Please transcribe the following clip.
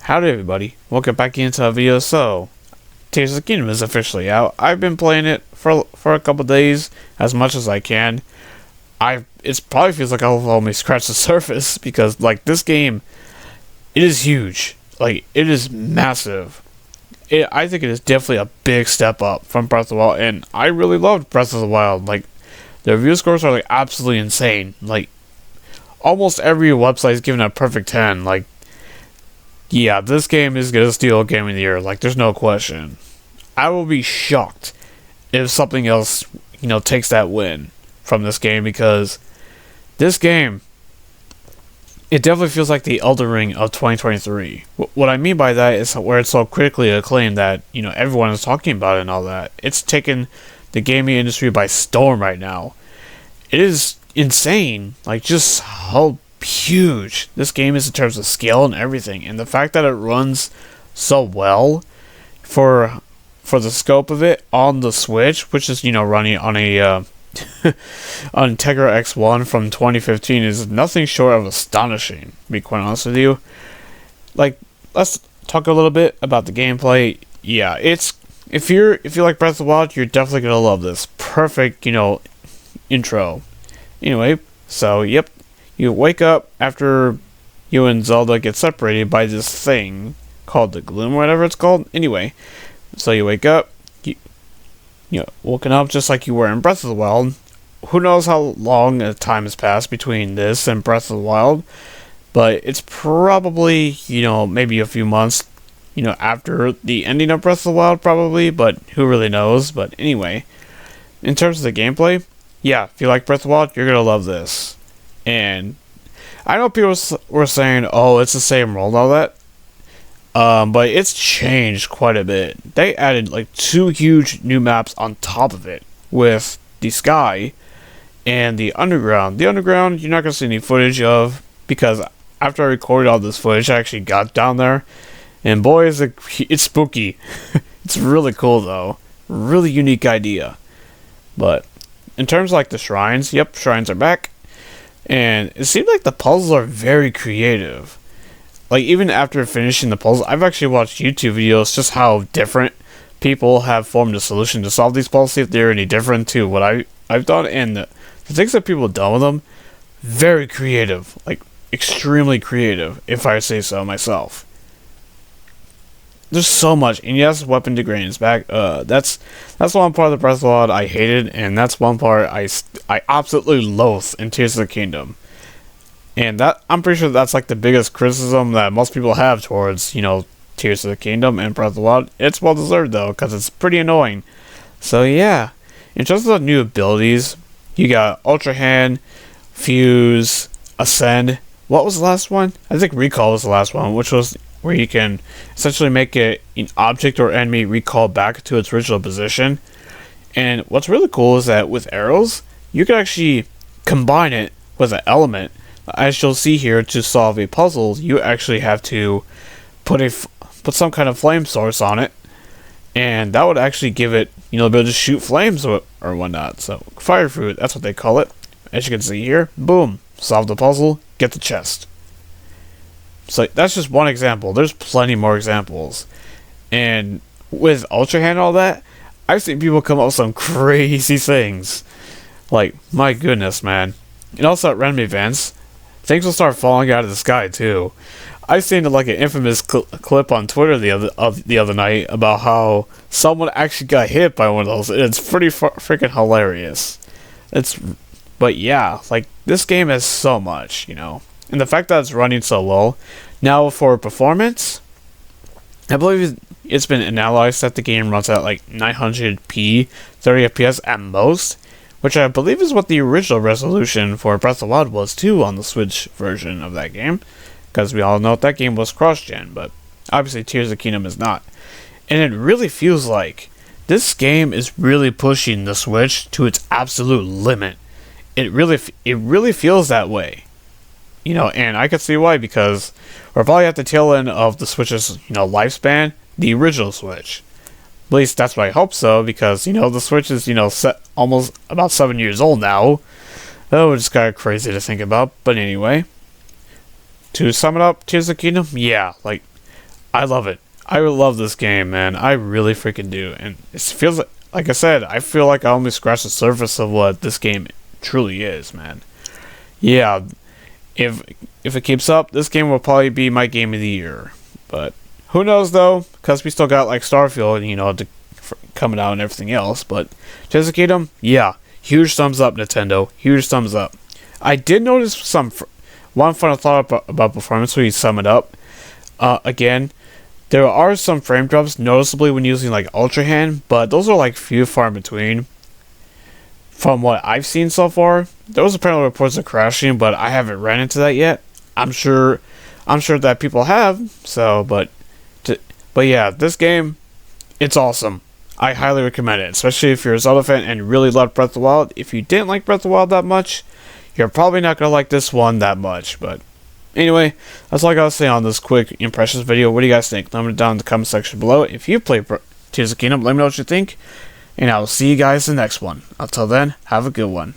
Howdy everybody, welcome back into a video. So, Tears of the Kingdom is officially out. I've been playing it for a couple days, as much as I can. It probably feels like I've only scratched the surface, because, like, this game, it is huge. Like, it is massive. I think it is definitely a big step up from Breath of the Wild, and I really loved Breath of the Wild. Like, the review scores are, like, absolutely insane. Like, almost every website is giving it a perfect 10. Like, yeah, this game is gonna steal Game of the Year. Like, there's no question. I will be shocked if something else, takes that win from this game, because this game, it definitely feels like the Elden Ring of 2023. What I mean by that is where it's so critically acclaimed that, everyone is talking about it and all that. It's taken the gaming industry by storm right now. It is insane, like, just how huge this game is in terms of scale and everything, and the fact that it runs so well for the scope of it on the Switch, which is running on a on Tegra X1 from 2015, is nothing short of astonishing, to be quite honest with you. Like, let's talk a little bit about the gameplay. Yeah, it's if you like Breath of the Wild, you're definitely gonna love this. Perfect, intro. Anyway, so yep. You wake up after you and Zelda get separated by this thing called the Gloom, or whatever it's called. Anyway, so you wake up, woken up just like you were in Breath of the Wild. Who knows how long a time has passed between this and Breath of the Wild, but it's probably, maybe a few months, after the ending of Breath of the Wild, probably, but who really knows. But anyway, in terms of the gameplay, yeah, if you like Breath of the Wild, you're gonna love this. And I know people were saying, oh, it's the same world and all that. But it's changed quite a bit. They added like 2 huge new maps on top of it, with the sky and the underground. The underground, you're not going to see any footage of, because after I recorded all this footage, I actually got down there. And boy, it's spooky. It's really cool, though. Really unique idea. But in terms of like the shrines, yep, shrines are back. And it seems like the puzzles are very creative. Like, even after finishing the puzzles, I've actually watched YouTube videos just how different people have formed a solution to solve these puzzles, see if they're any different to what I've done. And the things that people have done with them, very creative. Like, extremely creative, if I say so myself. There's so much. And yes, weapon degrading is back. That's one part of the Breath of the Wild I hated, and that's one part I absolutely loathe in Tears of the Kingdom. And that, I'm pretty sure that's like the biggest criticism that most people have towards, Tears of the Kingdom and Breath of the Wild. It's well deserved, though, because it's pretty annoying. So yeah, in terms of the new abilities, you got Ultra Hand, Fuse, Ascend. What was the last one? I think Recall was the last one, which was where you can essentially make an object or enemy recall back to its original position. And what's really cool is that with arrows, you can actually combine it with an element. As you'll see here, to solve a puzzle, you actually have to put some kind of flame source on it, and that would actually give it, the ability to shoot flames or whatnot. So, fire fruit, that's what they call it. As you can see here, boom, solve the puzzle, get the chest. So that's just one example. There's plenty more examples. And with Ultra Hand and all that, I've seen people come up with some crazy things. Like, my goodness, man. And also at random events, things will start falling out of the sky too. I've seen like an infamous clip on Twitter the other night about how someone actually got hit by one of those. And it's pretty freaking hilarious. But yeah, like, this game has so much, And the fact that it's running so well. Now, for performance, I believe it's been analyzed that the game runs at like 900p, 30 FPS at most, which I believe is what the original resolution for Breath of the Wild was too on the Switch version of that game, because we all know that game was cross-gen, but obviously Tears of the Kingdom is not. And it really feels like this game is really pushing the Switch to its absolute limit. It really feels that way. And I can see why, because we're probably at the tail end of the Switch's, lifespan, the original Switch. At least that's what I hope so, because, the Switch is, set almost about 7 years old now. Oh, it's kind of crazy to think about. But anyway, to sum it up, Tears of the Kingdom, yeah, like, I love it. I love this game, man. I really freaking do. And it feels like I said, I feel like I only scratched the surface of what this game truly is, man. Yeah, if it keeps up, this game will probably be my game of the year. But who knows though? Because we still got like Starfield, coming out and everything else. But Tears of the Kingdom, yeah, huge thumbs up, Nintendo. Huge thumbs up. I did notice one final thought about performance when you sum it up. Again, there are some frame drops noticeably when using like Ultra Hand, but those are like few far in between. From what I've seen so far, there was apparently reports of crashing, but I haven't ran into that yet. I'm sure that people have. So, but yeah, this game, it's awesome. I highly recommend it, especially if you're a Zelda fan and really loved Breath of the Wild. If you didn't like Breath of the Wild that much, you're probably not gonna like this one that much. But anyway, that's all I gotta say on this quick impressions video. What do you guys think? Let me know down in the comment section below. If you played Tears of the Kingdom, let me know what you think. And I will see you guys in the next one. Until then, have a good one.